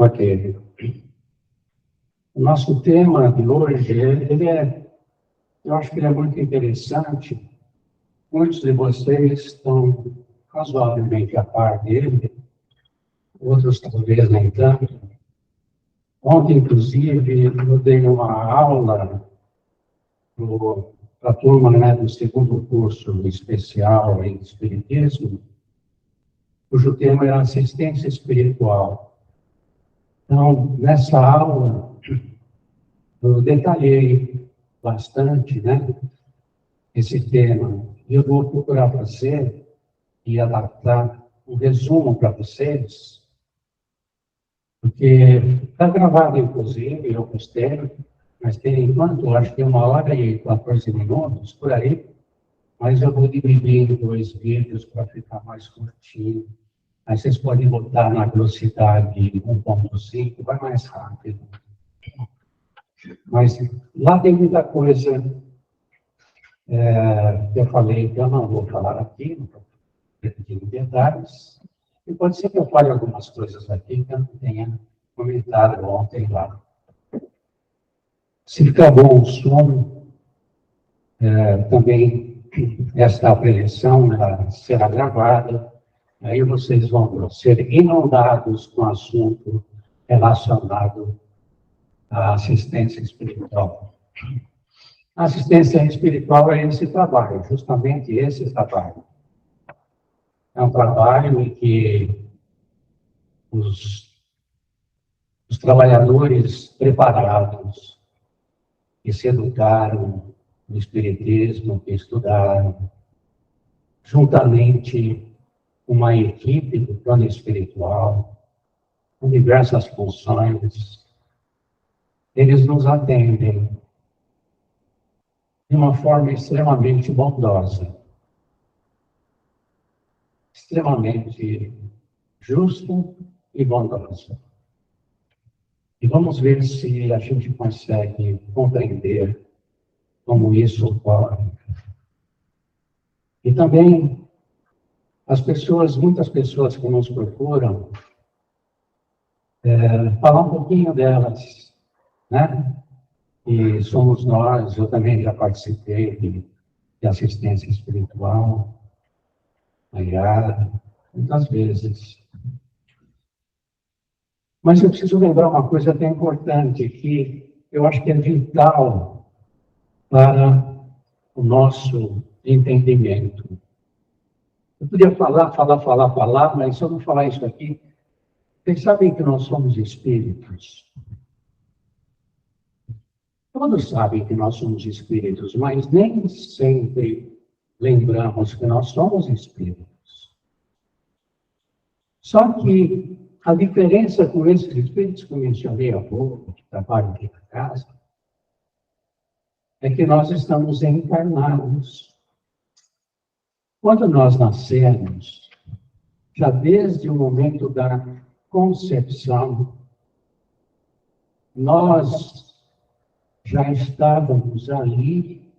Ok. O nosso tema de hoje, eu acho que ele é muito interessante. Muitos de vocês estão razoavelmente a par dele, outros talvez nem tanto. Ontem, inclusive, eu dei uma aula para a turma, né, do segundo curso especial em Espiritismo, cujo tema era assistência espiritual. Então, nessa aula, eu detalhei bastante, né, esse tema. E eu vou procurar fazer e adaptar um resumo para vocês, porque está gravado, inclusive, eu gostei, mas tem, enquanto, acho que 1h e 14 minutos, por aí, mas eu vou dividir em 2 vídeos para ficar mais curtinho. Aí vocês podem botar na velocidade 1.5, vai mais rápido. Mas lá tem muita coisa que eu falei que eu não vou falar aqui, não vou repetir em detalhes. E pode ser que eu fale algumas coisas aqui que eu não tenha comentado ontem lá. Se ficar bom o som, também esta preleção será gravada, aí vocês vão ser inundados com assunto relacionado à assistência espiritual. A assistência espiritual é esse trabalho, justamente esse trabalho. É um trabalho em que os trabalhadores preparados, que se educaram no Espiritismo, que estudaram, juntamente com uma equipe do plano espiritual, com diversas funções, eles nos atendem de uma forma extremamente bondosa, extremamente justa e bondosa. E vamos ver se a gente consegue compreender como isso ocorre. E também muitas pessoas que nos procuram, falar um pouquinho delas, né? E somos nós, eu também já participei de assistência espiritual, muitas vezes. Mas eu preciso lembrar uma coisa até importante, que eu acho que é vital para o nosso entendimento. Eu podia falar, mas se eu não falar isso aqui, vocês sabem que nós somos espíritos. Todos sabem que nós somos espíritos, mas nem sempre lembramos que nós somos espíritos. Só que a diferença com esses espíritos que eu mencionei há pouco, que trabalham aqui na casa, é que nós estamos encarnados. Quando nós nascemos, já desde o momento da concepção, nós já estávamos ali,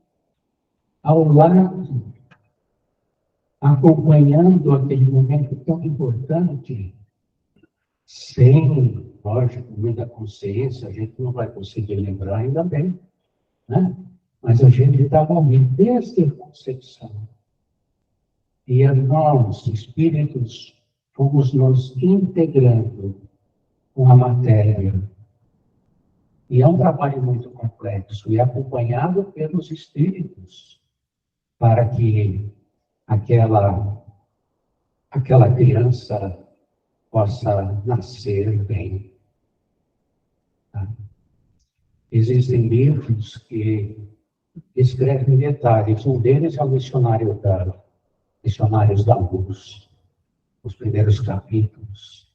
ao lado, acompanhando aquele momento tão importante, sem, lógico, muita consciência, a gente não vai conseguir lembrar ainda bem, né? Mas a gente estava ali desde a concepção. E nós, espíritos, fomos nos integrando com a matéria. E é um trabalho muito complexo, e acompanhado pelos espíritos, para que aquela criança possa nascer bem. Tá? Existem livros que escrevem detalhes. Um deles é o Missionários da Luz, os primeiros capítulos.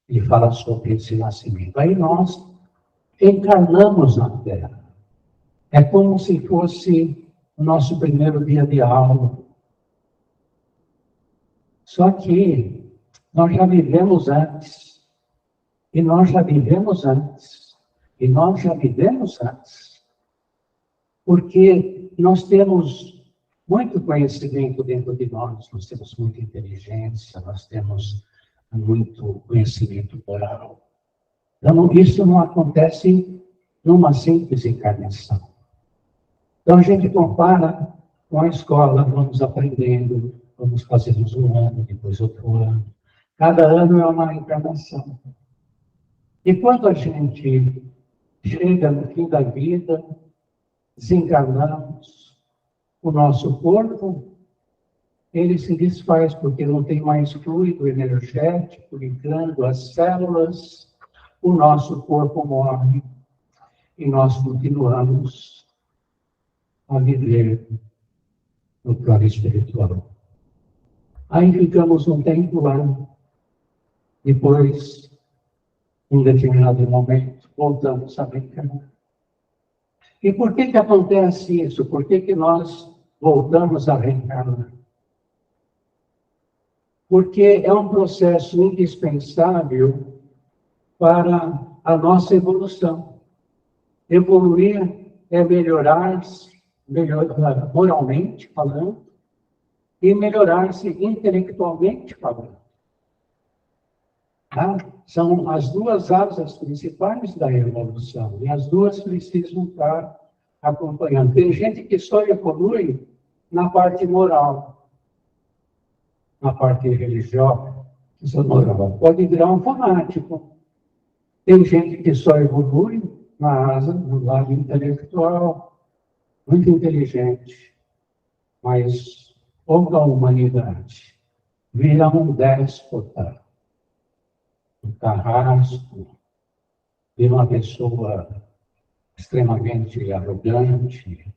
Ele fala sobre esse nascimento. Aí nós encarnamos na Terra. É como se fosse o nosso primeiro dia de aula. Só que nós já vivemos antes. E nós já vivemos antes. E nós já vivemos antes. Porque nós temos muito conhecimento dentro de nós temos muita inteligência, nós temos muito conhecimento moral. Então, isso não acontece numa simples encarnação. Então, a gente compara com a escola, vamos aprendendo, vamos fazendo um ano, depois outro ano. Cada ano é uma encarnação. E quando a gente chega no fim da vida, desencarnamos, o nosso corpo, ele se desfaz, porque não tem mais fluido energético ligando as células, o nosso corpo morre e nós continuamos a viver no plano espiritual. Aí ficamos um tempo lá, depois, em determinado momento, voltamos a reencarnar. E por que acontece isso? Por que nós voltamos a reencarnar? Porque é um processo indispensável para a nossa evolução. Evoluir é melhorar-se, moralmente falando, e melhorar-se intelectualmente falando. Tá? São as duas asas principais da evolução, e as duas precisam estar acompanhando. Tem gente que só evolui na parte moral, na parte religiosa, moral. Pode virar um fanático. Tem gente que só evolui na asa, no lado intelectual, muito inteligente, mas toda a humanidade vira um déspota, um carrasco, vira uma pessoa extremamente arrogante.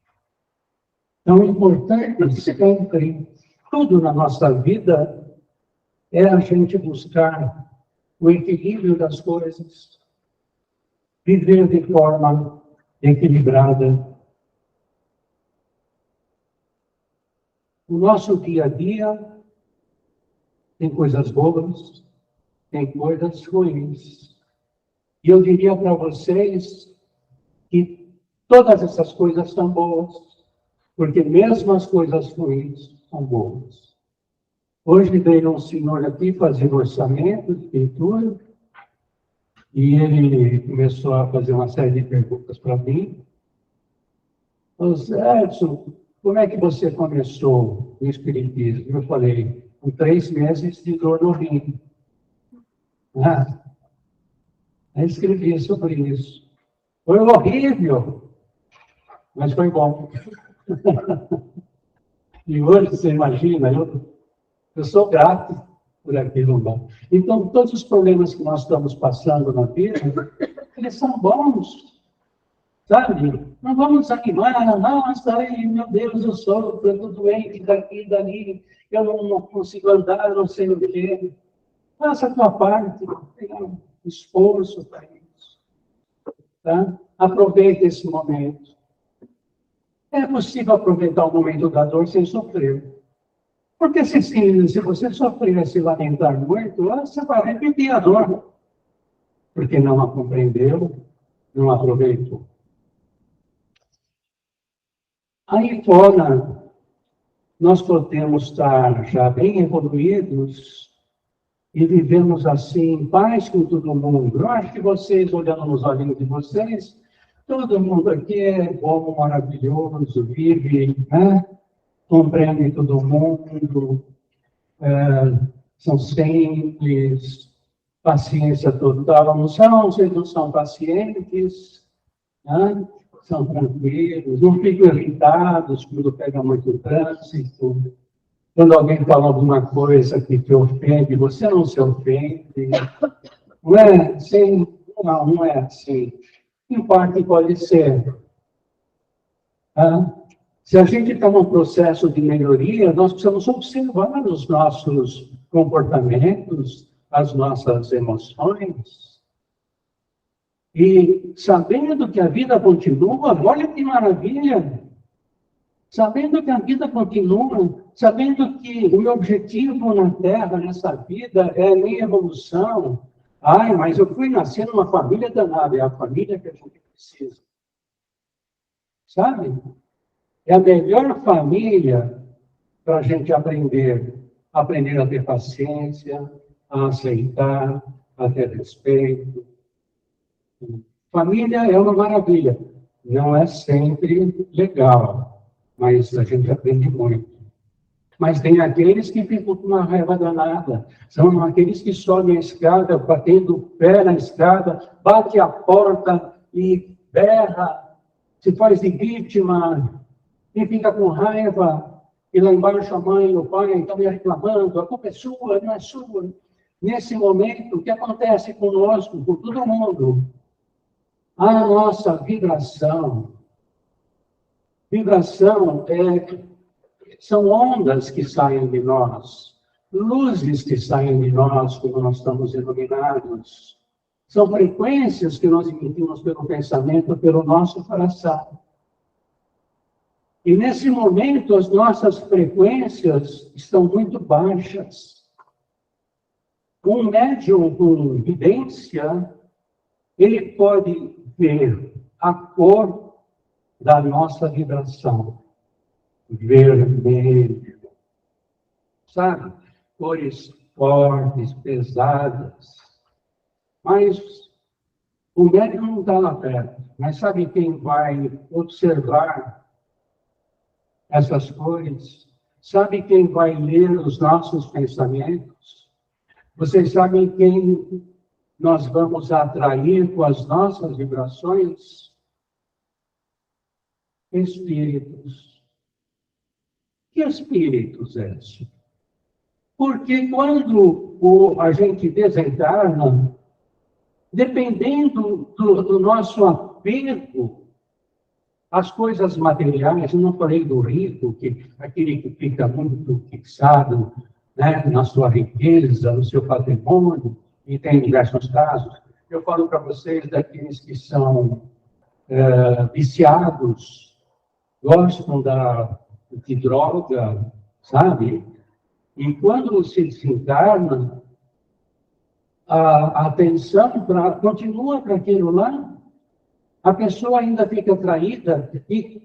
Então, é importante sempre, tudo na nossa vida, é a gente buscar o equilíbrio das coisas, viver de forma equilibrada. O nosso dia a dia tem coisas boas, tem coisas ruins. E eu diria para vocês que todas essas coisas são boas, porque mesmo as coisas ruins são boas. Hoje veio um senhor aqui fazer orçamento de pintura, e ele começou a fazer uma série de perguntas para mim. Falou, Edson, como é que você começou no Espiritismo? Eu falei, com 3 meses de dor no rim. Aí escrevi sobre isso. Foi horrível, mas foi bom. E hoje, você imagina, eu sou grato por aquilo bom. Então, todos os problemas que nós estamos passando na vida, eles são bons, sabe? Não vamos desanimar, nossa, meu Deus, eu estou doente daqui e dali, eu não consigo andar, eu não sei o quê. Faça a tua parte, tenha um esforço para isso. Tá? Aproveite esse momento. É possível aproveitar o momento da dor sem sofrer. Porque se você sofrer e se lamentar muito, você vai repetir a dor. Porque não a compreendeu, não aproveitou. Aí fora, nós podemos estar já bem evoluídos e vivemos assim em paz com todo mundo. Eu acho que vocês, olhando nos olhinhos de vocês, todo mundo aqui é bom, maravilhoso, vive, né? Compreende todo mundo, são simples, paciência total. Não são, vocês não são pacientes, né? São tranquilos, não ficam irritados quando pega muito trânsito. Quando alguém fala alguma coisa que te ofende, você não se ofende. Não é assim? Não é assim. Em parte pode ser. Tá? Se a gente está num processo de melhoria, nós precisamos observar os nossos comportamentos, as nossas emoções. E sabendo que a vida continua, olha que maravilha! Sabendo que a vida continua, sabendo que o meu objetivo na Terra, nessa vida, é a minha evolução. Ai, mas eu fui nascer numa família danada, é a família que a gente precisa. Sabe? É a melhor família para a gente aprender a ter paciência, a aceitar, a ter respeito. Família é uma maravilha. Não é sempre legal, mas a gente aprende muito. Mas tem aqueles que ficam com uma raiva danada. São aqueles que sobem a escada, batendo o pé na escada, bate a porta e berra, se faz de vítima, e fica com raiva. E lá embaixo a mãe e o pai estão me reclamando, a culpa é sua, não é sua. Nesse momento, o que acontece conosco, com todo mundo? A nossa vibração. Vibração são ondas que saem de nós, luzes que saem de nós quando nós estamos iluminados. São frequências que nós emitimos pelo pensamento, pelo nosso coração. E nesse momento, as nossas frequências estão muito baixas. Um médium com vidência, ele pode ver a cor da nossa vibração. Vermelho, sabe? Cores fortes, pesadas. Mas o médium não está lá perto. Mas sabe quem vai observar essas cores? Sabe quem vai ler os nossos pensamentos? Vocês sabem quem nós vamos atrair com as nossas vibrações? Espíritos. Que espíritos é esse? Porque quando a gente desencarna, dependendo do nosso apego às coisas materiais, eu não falei do rico, aquele que fica muito fixado, né, na sua riqueza, no seu patrimônio, e tem diversos casos. Eu falo para vocês daqueles que são viciados, gostam de droga, sabe? E quando se desencarna, a atenção continua para aquilo lá, a pessoa ainda fica atraída, e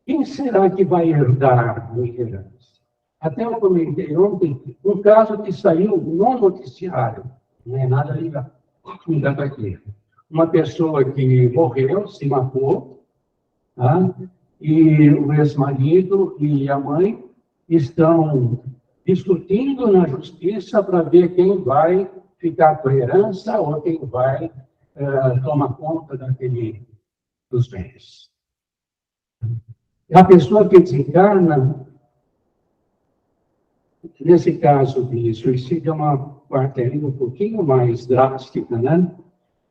quem será que vai herdar a herança? Até eu comentei ontem um caso que saiu no noticiário, não é nada ligado aqui. Uma pessoa que morreu, se matou, tá? E o ex-marido e a mãe estão discutindo na justiça para ver quem vai ficar com a herança ou quem vai tomar conta dos bens. A pessoa que desencarna, nesse caso de suicídio, é uma parte ainda um pouquinho mais drástica, né?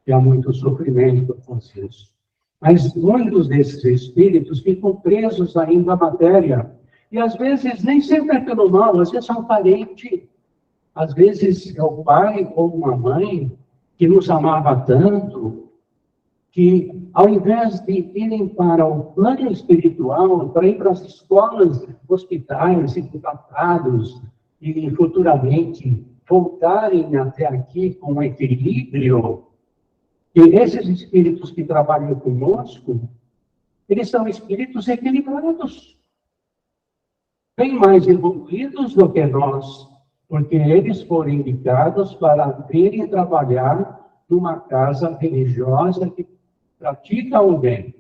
E há muito sofrimento com isso. Mas muitos desses espíritos ficam presos ainda à matéria. E às vezes, nem sempre é pelo mal, às vezes é um parente, às vezes é o pai ou uma mãe que nos amava tanto, que ao invés de irem para o plano espiritual, para ir para as escolas, hospitais, implantados, e futuramente voltarem até aqui com equilíbrio, e esses espíritos que trabalham conosco, eles são espíritos equilibrados, bem mais evoluídos do que nós, porque eles foram indicados para vir e trabalhar numa casa religiosa que pratica o bem.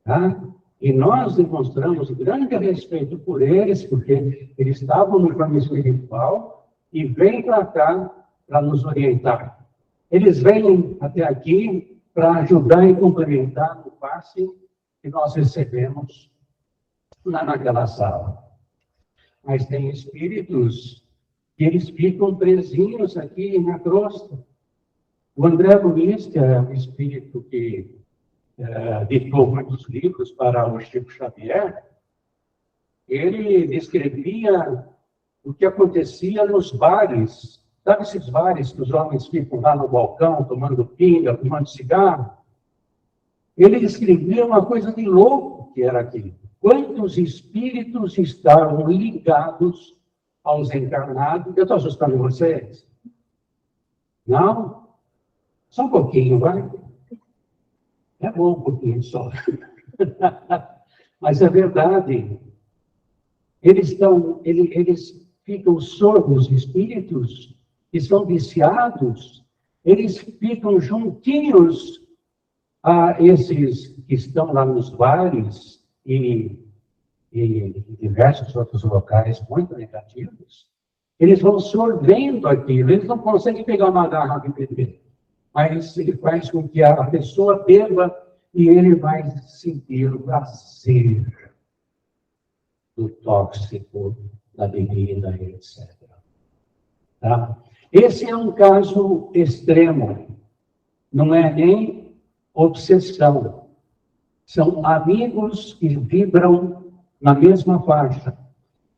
Tá? E nós demonstramos grande respeito por eles, porque eles estavam no plano espiritual e vêm para cá para nos orientar. Eles vêm até aqui para ajudar e complementar o passe que nós recebemos lá naquela sala. Mas tem espíritos que eles ficam presinhos aqui na crosta. O André Luiz, que é um espírito que ditou muitos livros para o Chico Xavier, ele descrevia o que acontecia nos bares. Sabe esses bares que os homens ficam lá no balcão, tomando pinga, fumando cigarro? Ele descrevia uma coisa de louco que era aquilo. Quantos espíritos estavam ligados aos encarnados? Eu estou assustando vocês? Não? Só um pouquinho, vai? É bom um pouquinho só. Mas é verdade. Eles ficam sordos, espíritos que são viciados eles ficam juntinhos a esses que estão lá nos bares e diversos outros locais muito negativos. Eles vão sorvendo aquilo, eles não conseguem pegar uma garrafa e beber, mas ele faz com que a pessoa beba e ele vai sentir o prazer do tóxico, da bebida, etc. Tá? Esse é um caso extremo, não é nem obsessão, são amigos que vibram na mesma faixa.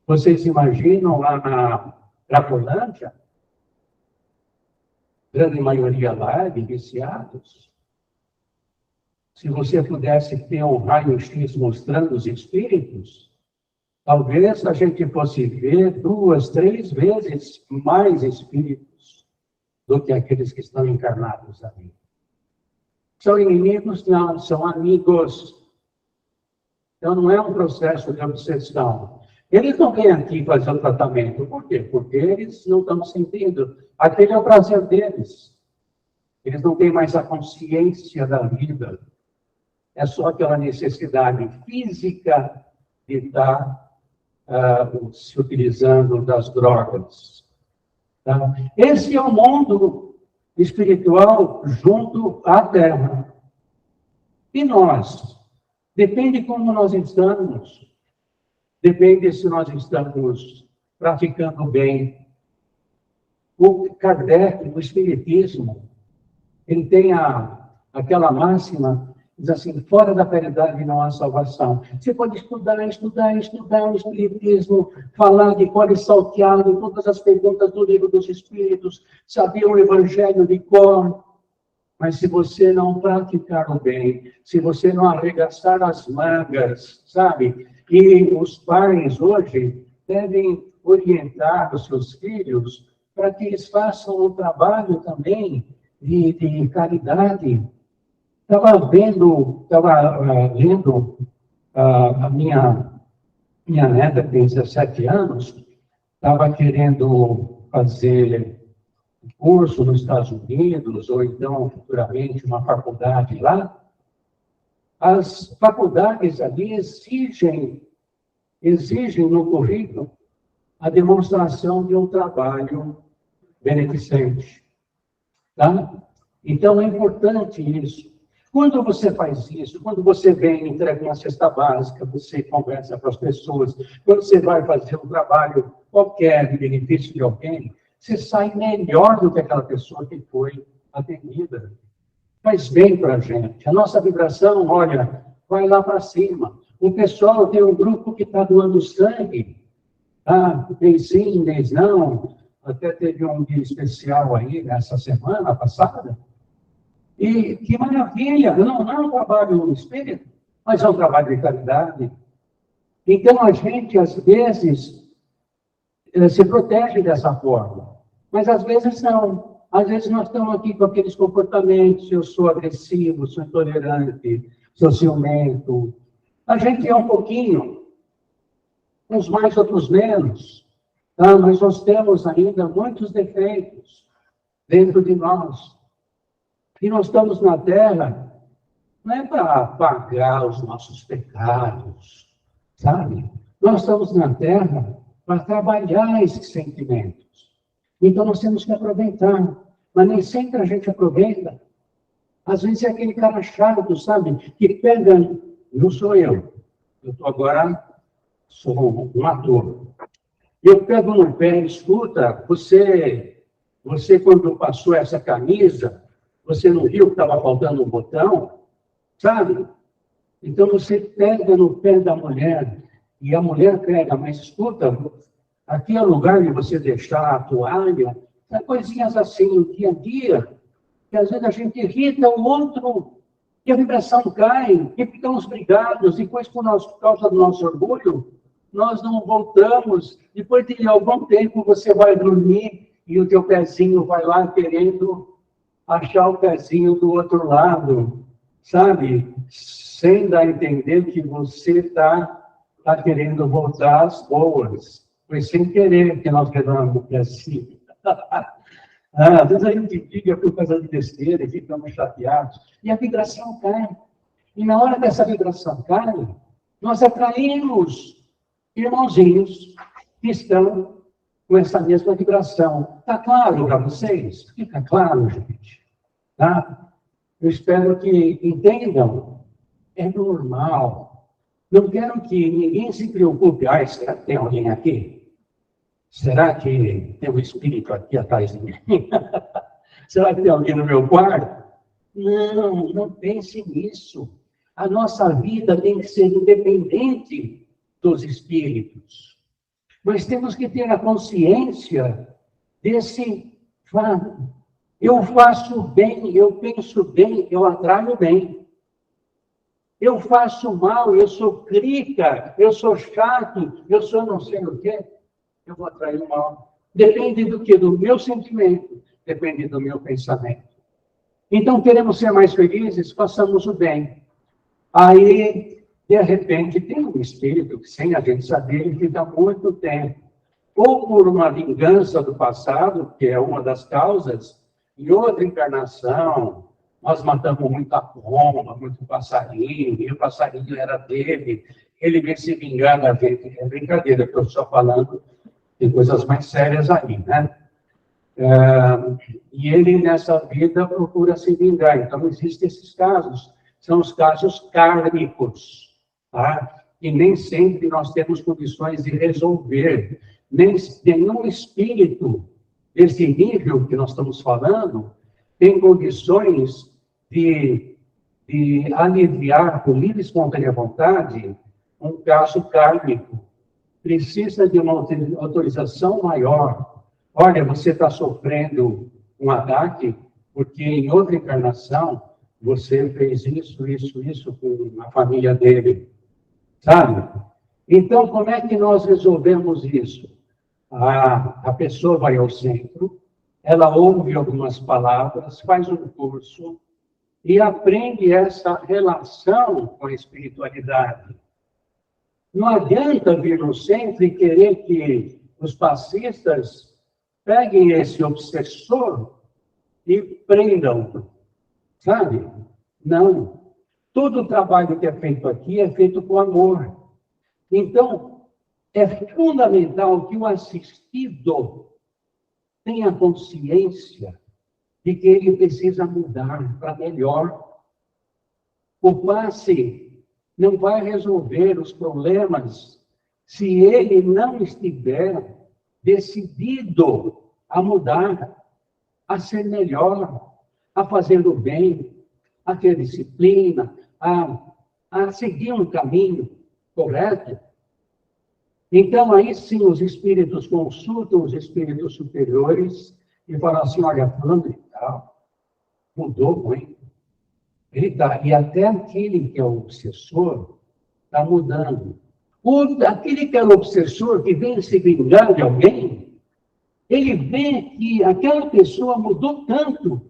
Vocês imaginam lá na Cracolândia, grande maioria lá de viciados? Se você pudesse ter um raio-x mostrando os espíritos, talvez a gente fosse ver 2, 3 vezes mais espíritos do que aqueles que estão encarnados ali. São inimigos? Não, são amigos. Então não é um processo de obsessão. Eles não vêm aqui fazer o tratamento. Por quê? Porque eles não estão sentindo. Aquele é o prazer deles. Eles não têm mais a consciência da vida. É só aquela necessidade física de estar se utilizando das drogas. Tá? Esse é o mundo espiritual junto à Terra. E nós? Depende como nós estamos. Depende se nós estamos praticando bem. O Kardec, no Espiritismo, ele tem aquela máxima, diz assim, fora da caridade não há salvação. Você pode estudar o Espiritismo, falar de cor e salteado, todas as perguntas do livro dos Espíritos, saber o Evangelho de cor, mas se você não praticar o bem, se você não arregaçar as mangas, sabe? E os pais hoje devem orientar os seus filhos para que eles façam um trabalho também de caridade. Estava lendo a minha neta, que tem 17 anos, estava querendo fazer curso nos Estados Unidos, ou então, futuramente, uma faculdade lá. As faculdades ali exigem no currículo a demonstração de um trabalho beneficente. Tá? Então, é importante isso. Quando você faz isso, quando você vem e entrega uma cesta básica, você conversa com as pessoas, quando você vai fazer um trabalho qualquer de benefício de alguém, você sai melhor do que aquela pessoa que foi atendida. Faz bem para a gente. A nossa vibração, olha, vai lá para cima. O pessoal tem um grupo que está doando sangue. Mês sim, mês não. Até teve um dia especial aí, nessa semana passada. E que maravilha! Não é um trabalho no espírito, mas é um trabalho de caridade. Então, a gente, às vezes, se protege dessa forma. Mas, às vezes, não. Às vezes, nós estamos aqui com aqueles comportamentos. Eu sou agressivo, sou intolerante, sou ciumento. A gente é um pouquinho, uns mais, outros menos. Tá? Mas nós temos ainda muitos defeitos dentro de nós. E nós estamos na Terra, não é para apagar os nossos pecados, sabe? Nós estamos na Terra para trabalhar esses sentimentos. Então, nós temos que aproveitar. Mas nem sempre a gente aproveita. Às vezes é aquele cara chato, sabe? Que pega... Não sou eu. Eu sou um ator. Eu pego no pé e escuta, você quando passou essa camisa, você não viu que estava faltando um botão? Sabe? Então, você pega no pé da mulher, e a mulher pega, mas escuta, aqui é o lugar de você deixar a toalha, coisinhas assim, no dia a dia, que às vezes a gente irrita o outro, e a vibração cai, e ficamos brigados, e depois, por causa do nosso orgulho, nós não voltamos. Depois de algum tempo, você vai dormir, e o teu pezinho vai lá querendo achar o pezinho do outro lado, sabe? Sem dar a entender que você está querendo voltar às boas. Foi sem querer que nós quebramos o pezinho. Às vezes a gente briga por causa de besteira e ficamos chateados. E a vibração cai. E na hora dessa vibração cai, nós atraímos irmãozinhos que estão com essa mesma vibração. Está claro para vocês? Fica claro, gente. Tá? Eu espero que entendam. É normal. Não quero que ninguém se preocupe. Ah, será que tem alguém aqui? Será que tem um espírito aqui atrás de mim? Será que tem alguém no meu quarto? Não, não pense nisso. A nossa vida tem que ser independente dos espíritos. Nós temos que ter a consciência desse fato. Eu faço bem, eu penso bem, eu atraio bem. Eu faço mal, eu sou crica, eu sou chato, eu sou não sei o quê. Eu vou atrair o mal. Depende do quê? Do meu sentimento. Depende do meu pensamento. Então, queremos ser mais felizes? Façamos o bem. Aí, de repente, tem um espírito que, sem a gente saber, ele fica muito tempo. Ou por uma vingança do passado, que é uma das causas, em outra encarnação, nós matamos muita pomba, muito passarinho, e o passarinho era dele, ele vem se vingar da gente. É brincadeira que eu estou falando, tem coisas mais sérias aí, né? E ele, nessa vida, procura se vingar. Então, existem esses casos. São os casos kármicos, tá? E nem sempre nós temos condições de resolver. Nenhum espírito desse nível que nós estamos falando tem condições de aliviar, por livre e espontânea vontade, um caso kármico. Precisa de uma autorização maior. Olha, você está sofrendo um ataque porque em outra encarnação você fez isso com a família dele, sabe? Então, como é que nós resolvemos isso? A pessoa vai ao centro, ela ouve algumas palavras, faz um curso e aprende essa relação com a espiritualidade. Não adianta vir no centro e querer que os passistas peguem esse obsessor e prendam, sabe? Não. Todo o trabalho que é feito aqui é feito com amor. Então, é fundamental que o assistido tenha consciência de que ele precisa mudar para melhor. O passe não vai resolver os problemas se ele não estiver decidido a mudar, a ser melhor, a fazer o bem, a ter disciplina, a seguir um caminho correto. Então, aí sim, os espíritos consultam os espíritos superiores e falam assim, olha, fulano e tal, mudou muito. E até aquele que é o obsessor está mudando. Aquele que é o obsessor, que vem se vingar de alguém, ele vê que aquela pessoa mudou tanto,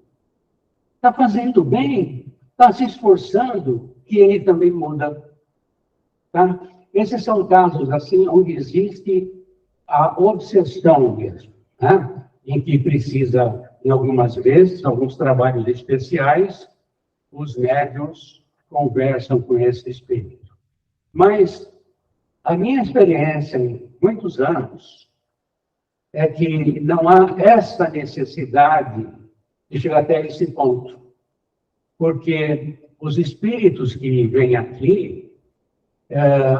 está fazendo bem, está se esforçando, que ele também muda. Tá? Esses são casos assim, onde existe a obsessão mesmo, né? Em que precisa, em algumas vezes, alguns trabalhos especiais, os médiuns conversam com esse espírito. Mas a minha experiência em muitos anos é que não há essa necessidade de chegar até esse ponto. Porque os espíritos que vêm aqui,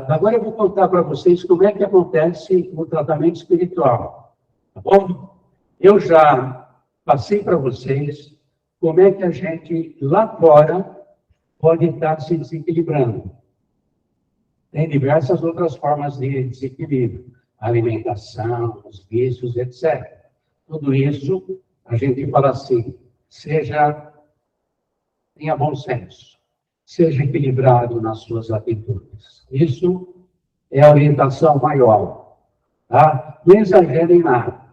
agora eu vou contar para vocês como é que acontece o tratamento espiritual, tá bom? Eu já passei para vocês como é que a gente, lá fora, pode estar se desequilibrando. Tem diversas outras formas de desequilíbrio. A alimentação, os vícios, etc. Tudo isso, a gente fala assim, tenha bom senso, seja equilibrado nas suas atitudes. Isso é a orientação maior. Tá? Não exagere em nada.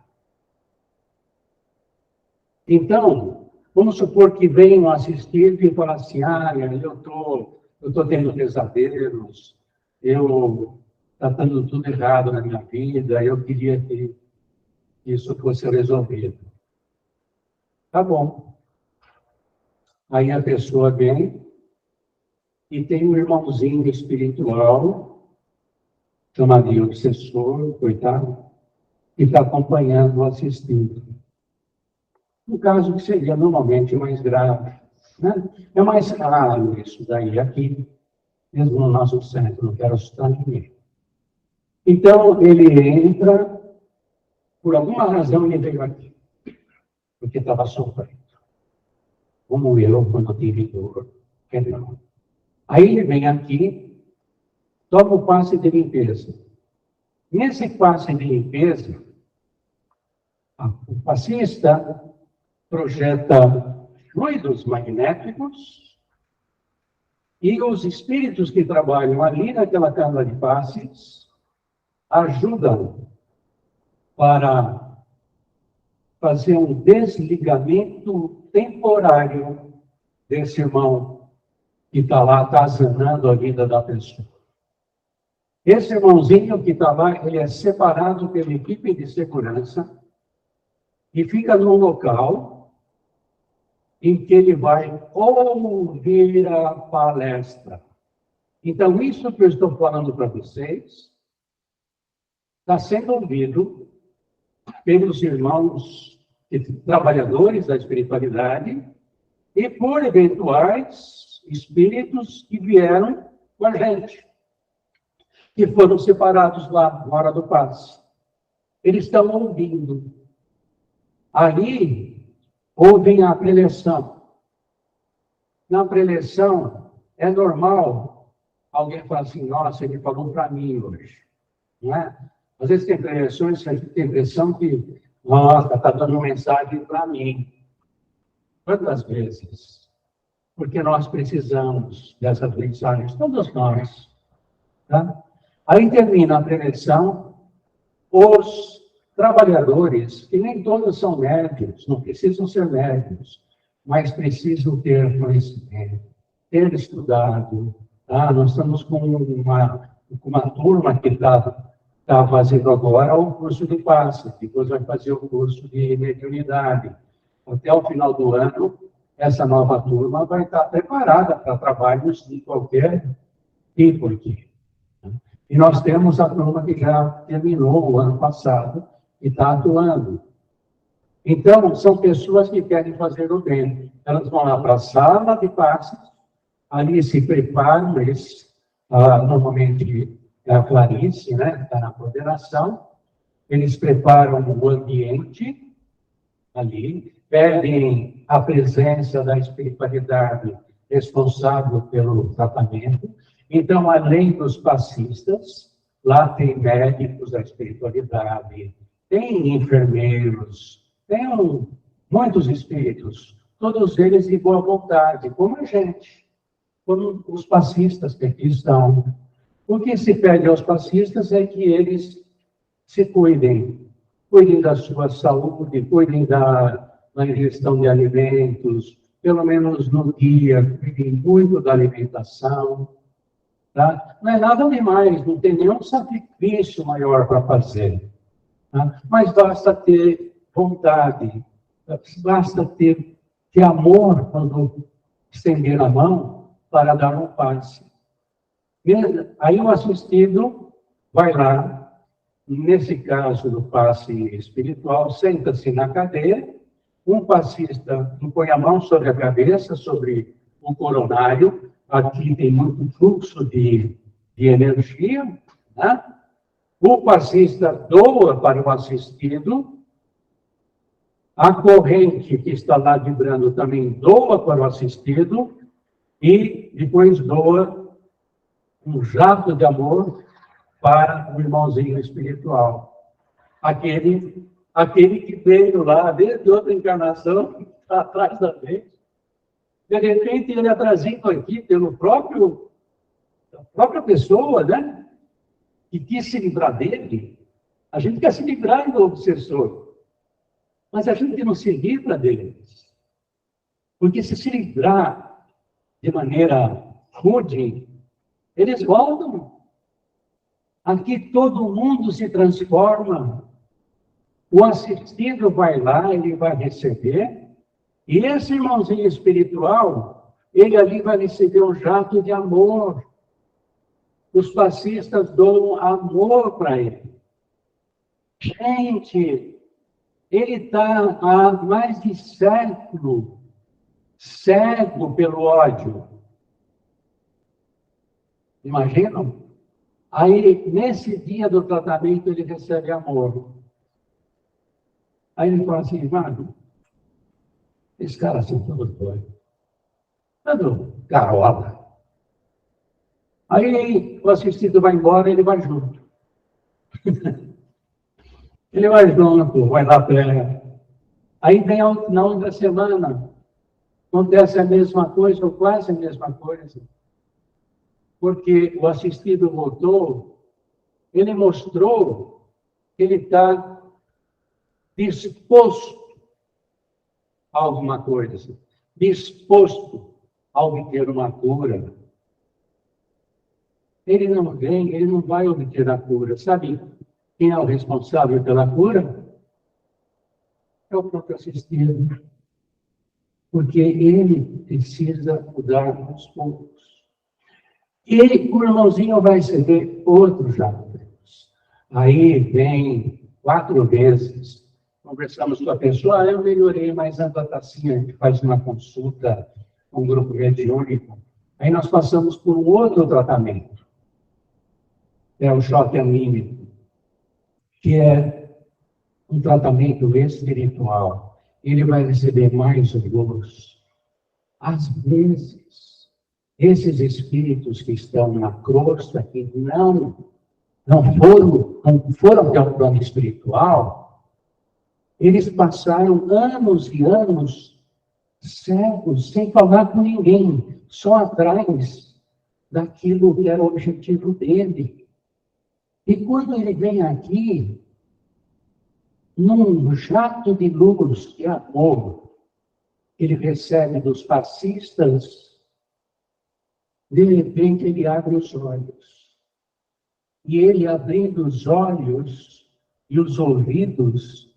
Então, vamos supor que venham assistir e falar assim, eu tô tendo pesadelos, está dando tudo errado na minha vida, eu queria que isso fosse resolvido. Tá bom. Aí a pessoa vem e tem um irmãozinho espiritual, chamado de obsessor, coitado, que está acompanhando, assistindo. No caso que seria normalmente mais grave, né? É mais raro isso daí aqui, mesmo no nosso centro, não quero assustar ninguém. Então, ele entra, por alguma razão ele veio aqui, porque estava sofrendo. Como eu, quando tive dor, perdão. Aí ele vem aqui, toma o passe de limpeza. Nesse passe de limpeza, o passista projeta fluidos magnéticos e os espíritos que trabalham ali naquela casa de passes ajudam para fazer um desligamento temporário desse irmão que está lá atazanando a vida da pessoa. Esse irmãozinho que está lá, ele é separado pela equipe de segurança e fica num local em que ele vai ouvir a palestra. Então, isso que eu estou falando para vocês está sendo ouvido pelos irmãos trabalhadores da espiritualidade e por eventuais espíritos que vieram com a gente, que foram separados lá na hora do passe. Eles estão ouvindo. Ali, ouvem a preleção. Na preleção, é normal alguém falar assim, nossa, ele falou para mim hoje. Não é? Às vezes tem preleções que a gente tem a impressão que, nossa, está dando mensagem para mim. Quantas vezes? Porque nós precisamos dessas mensagens, todos nós. Tá? Aí termina a preleção, os trabalhadores, que nem todos são médicos, não precisam ser médicos, mas precisam ter conhecimento, ter estudado. Tá? Nós estamos com uma turma que está fazendo agora o curso de passe, depois vai fazer o curso de mediunidade. Até o final do ano, essa nova turma vai estar preparada para trabalhos de qualquer tipo aqui. E nós temos a turma que já terminou o ano passado e está atuando. Então, são pessoas que querem fazer o bem. Elas vão lá para a sala de passes, ali se preparam, eles, normalmente é a Clarice, né, está na coordenação, eles preparam o ambiente ali, pedem a presença da espiritualidade responsável pelo tratamento. Então, além dos passistas, lá tem médicos da espiritualidade, tem enfermeiros, tem muitos espíritos, todos eles de boa vontade, como a gente, como os passistas que aqui estão. O que se pede aos passistas é que eles se cuidem da sua saúde, cuidem da ingestão de alimentos, pelo menos no dia, cuidem muito da alimentação. Tá? Não é nada demais, não tem nenhum sacrifício maior para fazer. Tá? Mas basta ter vontade, basta ter amor quando estender a mão para dar um passe. Aí o assistido vai lá, nesse caso do passe espiritual, senta-se na cadeira, um passista põe a mão sobre a cabeça, sobre o coronário, aqui tem muito fluxo de energia, né? O passista doa para o assistido, a corrente que está lá vibrando também doa para o assistido, e depois doa um jato de amor para o irmãozinho espiritual. Aquele que veio lá desde outra encarnação, está atrás da gente. De repente, ele é trazido aqui pela própria pessoa, né? Que quis se livrar dele. A gente quer se livrar do obsessor. Mas a gente não se livra deles. Porque se livrar de maneira rude, eles voltam. Aqui todo mundo se transforma. O assistido vai lá, ele vai receber, E esse irmãozinho espiritual, ele ali vai receber um jato de amor. Os fascistas dão amor para ele. Gente, ele está há mais de século cego pelo ódio. Imaginam? Aí, nesse dia do tratamento, ele recebe amor. Aí ele fala assim, mano, esses caras são todos doidos. Tudo garola. Aí o assistido vai embora, ele vai junto. Ele vai junto, vai lá para. Aí vem ao final da semana, acontece a mesma coisa, ou quase a mesma coisa. Porque o assistido voltou, ele mostrou que ele está disposto a alguma coisa, disposto a obter uma cura. Ele não vai obter a cura. Sabe quem é o responsável pela cura? É o próprio assistido. Porque ele precisa mudar aos poucos. E o irmãozinho vai receber outros jatos. Aí vem 4 vezes. Conversamos com a pessoa, eu melhorei, mas anda assim, a gente faz uma consulta com um grupo mediúnico. Aí nós passamos por um outro tratamento. É o choque anímico, que é um tratamento espiritual. Ele vai receber mais luz. Às vezes, esses espíritos que estão na crosta, que não foram até o plano espiritual, eles passaram anos e anos cegos, sem falar com ninguém, só atrás daquilo que era o objetivo dele. E quando ele vem aqui, num jato de luz, de amor, ele recebe dos fascistas, de repente ele abre os olhos. E ele abrindo os olhos e os ouvidos,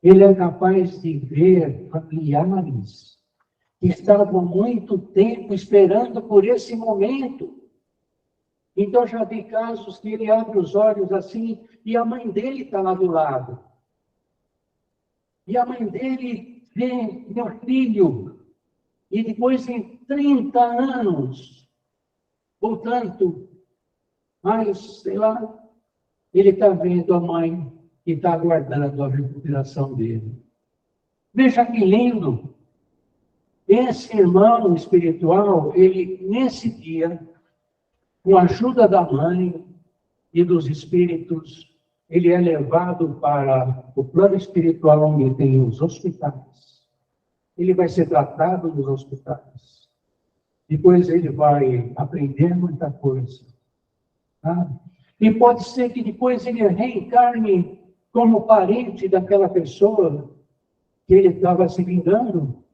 ele é capaz de ver familiares que estavam muito tempo esperando por esse momento. Então, já vi casos que ele abre os olhos assim, e a mãe dele está lá do lado. E a mãe dele vê meu filho, e depois de 30 anos, portanto, mas, sei lá, ele está vendo a mãe que está aguardando a recuperação dele. Veja que lindo! Esse irmão espiritual, ele, nesse dia, com a ajuda da mãe e dos espíritos, ele é levado para o plano espiritual, onde tem os hospitais. Ele vai ser tratado nos hospitais. Depois ele vai aprender muita coisa. Tá? E pode ser que depois ele reencarne como parente daquela pessoa que ele estava se vingando,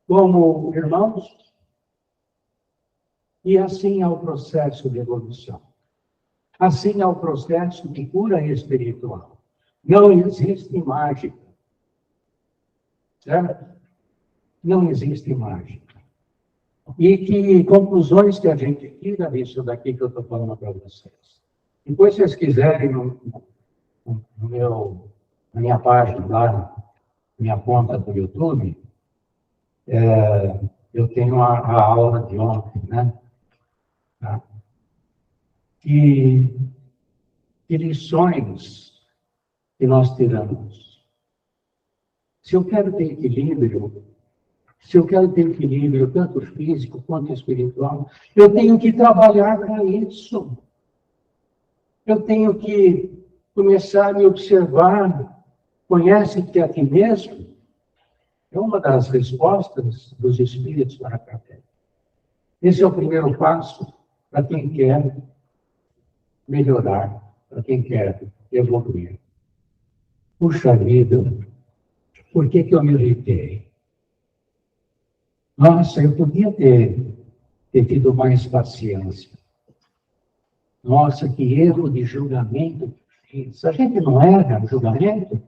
como irmãos. E assim é o processo de evolução. Assim é o processo de cura espiritual. Não existe mágica. Certo? Não existe mágica. E que conclusões que a gente tira disso daqui que eu estou falando para vocês. Depois, se vocês quiserem, na minha página lá, minha conta do YouTube, eu tenho a aula de ontem, né? Tá? Que lições que nós tiramos. Se eu quero ter equilíbrio, tanto físico quanto espiritual, eu tenho que trabalhar para isso. Eu tenho que começar a me observar. Conhece-te a ti mesmo? É uma das respostas dos espíritos para Kardec. Esse é o primeiro passo para quem quer melhorar, para quem quer evoluir. Puxa vida, por que eu me irritei? Nossa, eu podia ter tido mais paciência. Nossa, que erro de julgamento que fiz. A gente não erra no julgamento?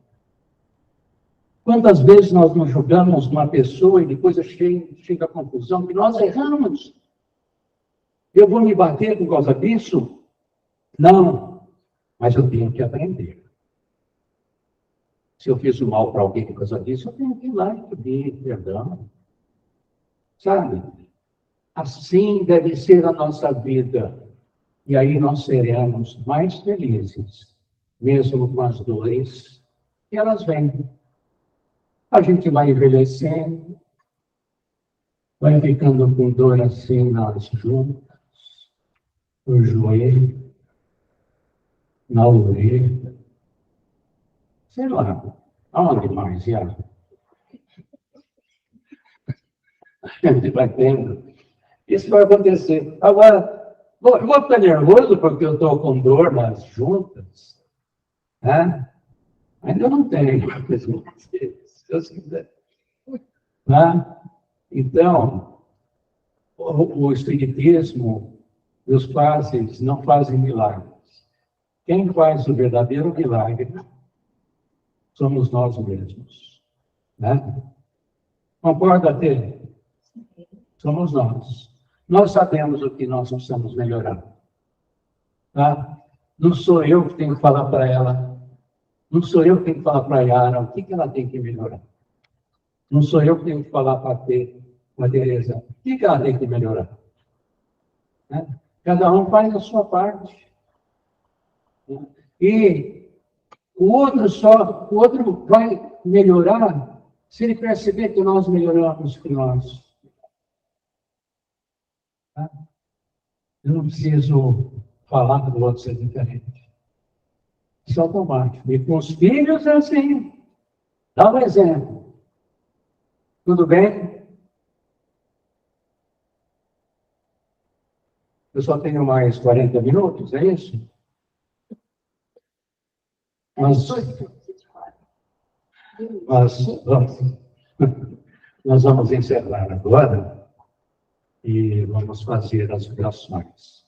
Quantas vezes nós não julgamos uma pessoa e depois chega a conclusão que nós erramos? Eu vou me bater por causa disso? Não, mas eu tenho que aprender. Se eu fiz o mal para alguém por causa disso, eu tenho que ir lá e pedir perdão. Sabe? Assim deve ser a nossa vida. E aí nós seremos mais felizes, mesmo com as dores que elas vêm. A gente vai envelhecendo, vai ficando com dor assim nas juntas, no joelho, na orelha, sei lá, aonde mais, já? A gente vai tendo. Isso vai acontecer. Agora, eu vou ficar nervoso porque eu estou com dor nas juntas, né? Ainda não tenho, se Deus quiser. Né? Então, o Espiritismo e os padres não fazem milagres. Quem faz o verdadeiro milagre somos nós mesmos. Né? Concorda, Tê? Somos nós. Nós sabemos o que nós precisamos melhorar. Tá? Não sou eu que tenho que falar para ela. Não sou eu que tenho que falar para a Yara o que ela tem que melhorar. Não sou eu que tenho que falar para a Tereza o que ela tem que melhorar. Né? Cada um faz a sua parte. E o outro vai melhorar se ele perceber que nós melhoramos que nós. Tá? Eu não preciso falar para o outro ser diferente. Isso é automático. E com os filhos é assim. Dá um exemplo. Tudo bem? Eu só tenho mais 40 minutos, é isso? Mas nós vamos encerrar agora e vamos fazer as orações.